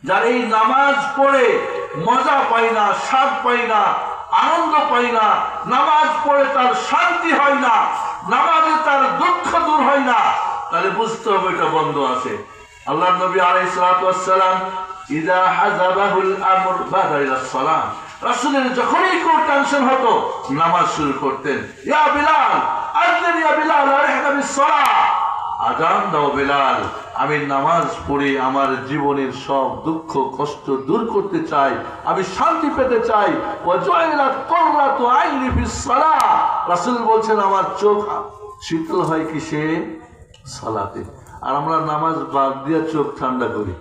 যার এই নামাজ পড়ে মজা পাই না, স্বাদ পাই না, আনন্দ পাই না, নামাজ পড়ে তার শান্তি হয় না, নামাজে তার দুঃখ দূর হয় না, তাহলে বুঝতে হবে এটা বন্ধ আছে। আল্লাহ নবী আলাইহিস সালাতু ওয়াস সালাম ইযা হাযাবাহুল আমর বাদা ইলাস সালাম, রাসূলের যখনই কোনো টেনশন হতো নামাজ শুরু করতেন। ইয়া বিলাল আযিন, ইয়া বিলাল আরহিনা বিস সালাহ, আযান দাও বিলাল, আমি নামাজ পড়ে আমার জীবনের সব দুঃখ কষ্ট দূর করতে চাই, আমি শান্তি পেতে চাই। ওয়াজুইলাত কুররাতু আইনি ফিস সালাহ, রাসূল বলছেন আমার চোখ শীতল হয় কিসে? সালাতে। আর আমরা নামাজ বাদ দিয়ে চোখ ঠান্ডা করি,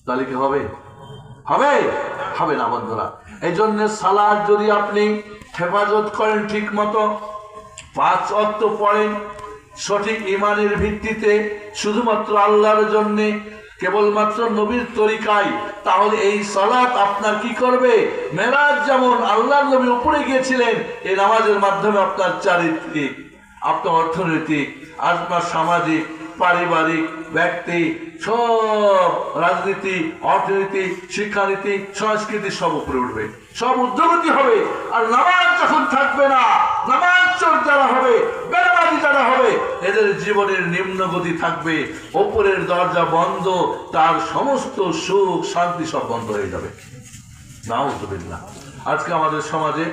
তাহলে কি হবে? হবে? হবে না বন্ধুরা। এই জন্য সালাত যদি আপনি হেফাজত করেন, ঠিক মতো 5 ওয়াক্ত পড়েন সঠিক ইমানের ভিত্তিতে, শুধুমাত্র আল্লাহর জন্য, কেবলমাত্র নবীর তরিকায়, তাহলে এই সালাত আপনার কি করবে? মেরাজ যেমন আল্লাহর নবী উপরে গিয়েছিলেন, এই নামাজের মাধ্যমে আপনার চারিত্রিক, আপনার অর্থনৈতিক, আপনার সামাজিক, পারিবারিক, ব্যক্তি, সব রাজনীতি, অর্থনীতি, শিক্ষানীতি, সংস্কৃতি সব উপরে উঠবে, সব উদ্যোগতি হবে। আর নামাজ যখন থাকবে না, নামাজ চোর যারা হবে, বেনামাজি যারা হবে, এদের জীবনের নিম্নগতি থাকবে, ওপরের দরজা বন্ধ, তার সমস্ত সুখ শান্তি সব বন্ধ হয়ে যাবে। নাউযুবিল্লাহ। আজকে আমাদের সমাজে,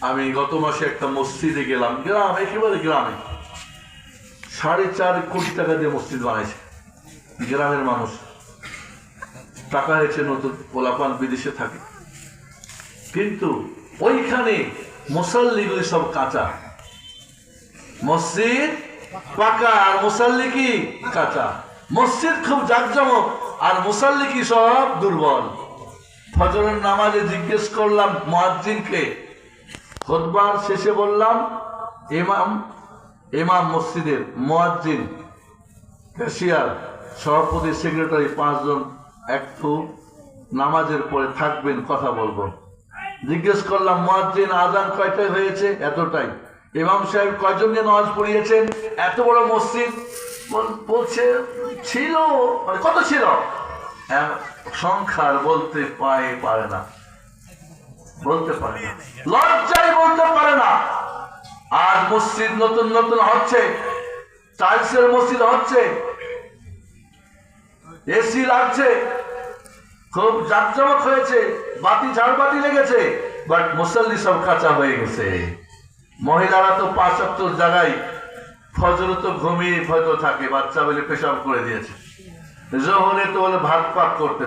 আমি গত মাসে একটা মসজিদে গেলাম, গ্রাম, একেবারে গ্রামে, 4.5 কোটি টাকা দিয়ে মসজিদ বানাইছে গ্রামের মানুষ, টাকা হয়েছে, নতুন পোলাপান বিদেশে থাকে, কিন্তু ওইখানে মুসাল্লিগুলি সব কাঁচা, মসজিদ পাকা আর মুসাল্লি কি কাঁচা। মসজিদ খুব জাঁকজমক আর মুসাল্লি কি সব দুর্বল। ফজরের নামাজে জিজ্ঞেস করলাম মুয়াজ্জিনকে, খুতবার শেষে বললাম ইমাম মসজিদের, মুয়াজ্জিন, ক্যাশিয়ার, সভাপতি, সেক্রেটারি, 5 জন একটু নামাজের পরে থাকবেন, কথা বলবো। জিজ্ঞেস করলাম মুয়াজ্জিন আযান কয়টায় হয়েছে? এতটাই। ইমাম সাহেব কয়জন নিয়ে নামাজ পড়িয়েছেন? এত বড় মসজিদ। বলছে ছিল, কত ছিল? সংখ্যার বলতে পারে না, বলতে পারে না, লজ্জায় বলতে পারে না। আর মসজিদ নতুন নতুন হচ্ছে, টাইলসের মসজিদ হচ্ছে, এসি লাগছে, খুব জাঁকজমক হয়েছে, বাতি, ঝাড়বাতি লেগেছে, বাট মুসাল্লি সব কাঁচা হয়ে গেছে। মহিলারা তো 5 ওয়াক্ত জায়গায়, ফজর তো ঘুমিয়ে হয়তো থাকে, বাচ্চা বলে পেশাব করে দিয়েছে, জোহরে তো বলে ভাত পাক করতে